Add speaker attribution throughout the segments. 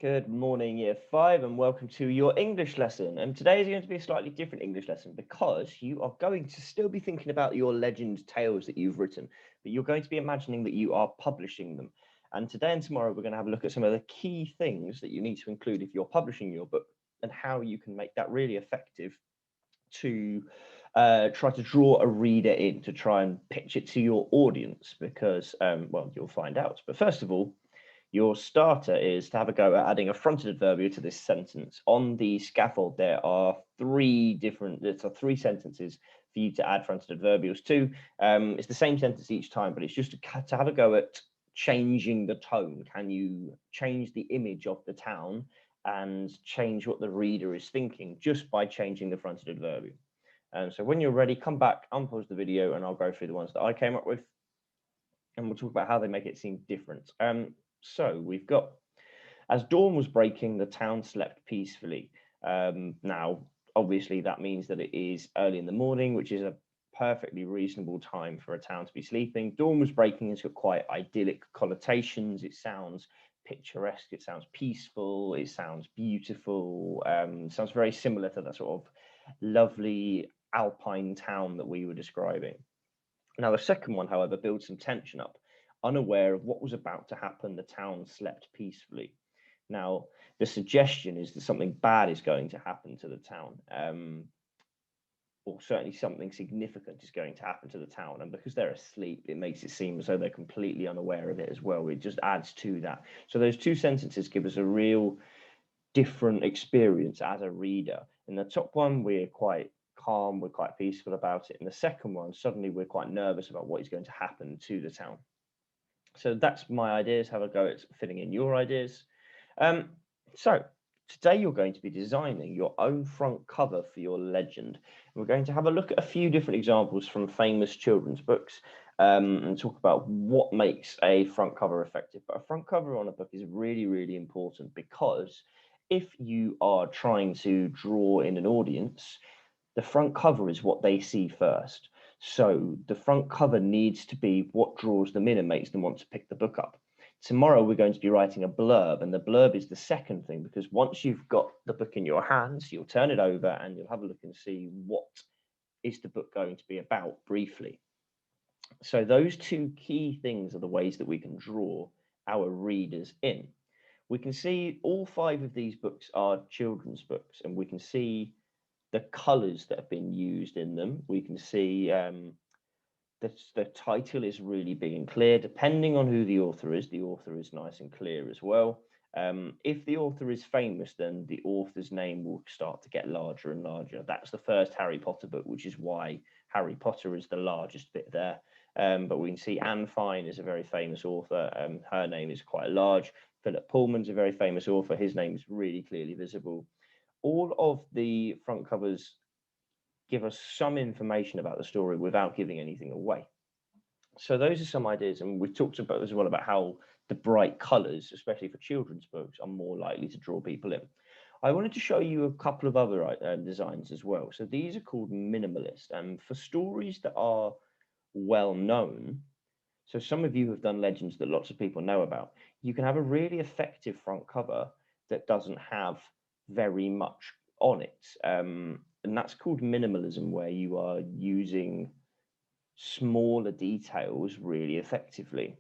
Speaker 1: Good morning, Year 5, and welcome to your English lesson. And today is going to be a slightly different English lesson because you are going to still be thinking about your legend tales that you've written, but you're going to be imagining that you are publishing them. And today and tomorrow, we're going to have a look at some of the key things that you need to include if you're publishing your book and how you can make that really effective to try to draw a reader in, to try and pitch it to your audience because, well, you'll find out. But first of all, your starter is to have a go at adding a fronted adverbial to this sentence. On the scaffold, there are three sentences for you to add fronted adverbials to. It's the same sentence each time, but it's just to have a go at changing the tone. Can you change the image of the town and change what the reader is thinking just by changing the fronted adverbial? So when you're ready, come back, unpause the video, and I'll go through the ones that I came up with, and we'll talk about how they make it seem different. So we've got, as dawn was breaking, the town slept peacefully. Now, obviously, that means that it is early in the morning, which is a perfectly reasonable time for a town to be sleeping. Dawn was breaking has got quite idyllic connotations. It sounds picturesque, it sounds peaceful, it sounds beautiful, sounds very similar to that sort of lovely alpine town that we were describing. Now, the second one, however, builds some tension up. Unaware of what was about to happen, the town slept peacefully. Now, the suggestion is that something bad is going to happen to the town, or certainly something significant is going to happen to the town. And because they're asleep, it makes it seem as though they're completely unaware of it as well. It just adds to that. So those two sentences give us a real different experience as a reader. In the top one, we're quite calm, we're quite peaceful about it. In the second one, suddenly we're quite nervous about what is going to happen to the town. So that's my ideas. Have a go at fitting in your ideas. Um, so today you're going to be designing your own front cover for your legend. And we're going to have a look at a few different examples from famous children's books, and talk about what makes a front cover effective. But a front cover on a book is really, really important because if you are trying to draw in an audience, the front cover is what they see first. So the front cover needs to be what draws them in and makes them want to pick the book up. Tomorrow we're going to be writing a blurb, and the blurb is the second thing because once you've got the book in your hands, you'll turn it over and you'll have a look and see what is the book going to be about briefly. So those two key things are the ways that we can draw our readers in. We can see all five of these books are children's books, and we can see the colors that have been used in them. We can see that the title is really big and clear. Depending on who the author is nice and clear as well. If the author is famous, then the author's name will start to get larger and larger. That's the first Harry Potter book, which is why Harry Potter is the largest bit there. But we can see Anne Fine is a very famous author. Her name is quite large. Philip Pullman's a very famous author. His name is really clearly visible. All of the front covers give us some information about the story without giving anything away. So those are some ideas, and we've talked about as well about how the bright colours, especially for children's books, are more likely to draw people in. I wanted to show you a couple of other designs as well. So these are called minimalist, and for stories that are well known. So some of you have done legends that lots of people know about. You can have a really effective front cover that doesn't have very much on it, and that's called minimalism, where you are using smaller details really effectively.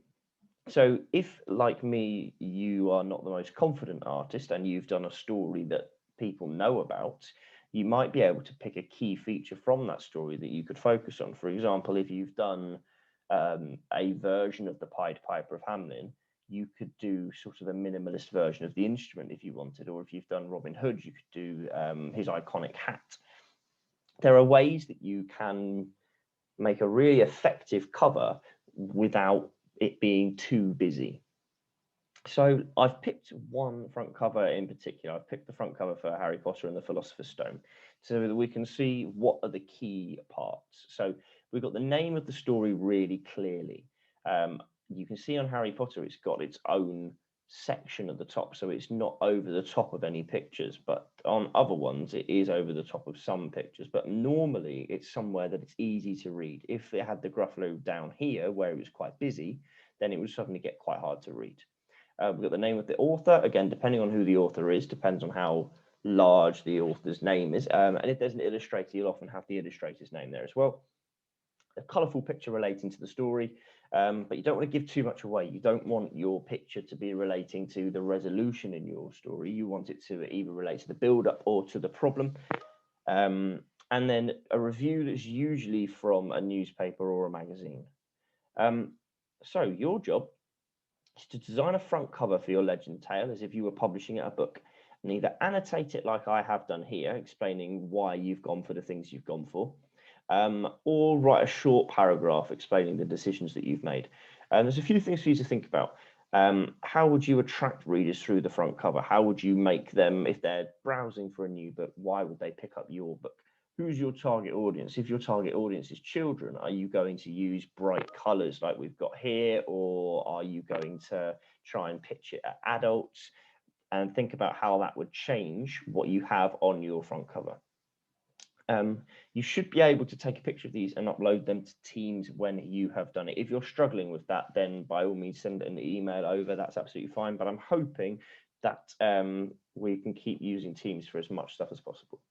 Speaker 1: So if, like me, you are not the most confident artist and you've done a story that people know about, you might be able to pick a key feature from that story that you could focus on. For example, if you've done a version of the Pied Piper of Hamelin, you could do sort of a minimalist version of the instrument if you wanted, or if you've done Robin Hood, you could do his iconic hat. There are ways that you can make a really effective cover without it being too busy. So I've picked one front cover in particular. I've picked the front cover for Harry Potter and the Philosopher's Stone so that we can see what are the key parts. So we've got the name of the story really clearly. You can see on Harry Potter, it's got its own section at the top, so it's not over the top of any pictures, but on other ones, it is over the top of some pictures, but normally it's somewhere that it's easy to read. If it had the Gruffalo down here, where it was quite busy, then it would suddenly get quite hard to read. We've got the name of the author. Again, depending on who the author is, depends on how large the author's name is. And if there's an illustrator, you'll often have the illustrator's name there as well. A colourful picture relating to the story, but you don't want to give too much away. You don't want your picture to be relating to the resolution in your story. You want it to either relate to the build-up or to the problem. And then a review that's usually from a newspaper or a magazine. So your job is to design a front cover for your legend tale as if you were publishing a book, and either annotate it like I have done here, explaining why you've gone for the things you've gone for, or write a short paragraph explaining the decisions that you've made. And there's a few things for you to think about. How would you attract readers through the front cover? How would you make them, if they're browsing for a new book, why would they pick up your book? Who's your target audience? If your target audience is children, are you going to use bright colors like we've got here, or are you going to try and pitch it at adults? And think about how that would change what you have on your front cover. You should be able to take a picture of these and upload them to Teams when you have done it. If you're struggling with that, then by all means send an email over. That's absolutely fine. But I'm hoping that we can keep using Teams for as much stuff as possible.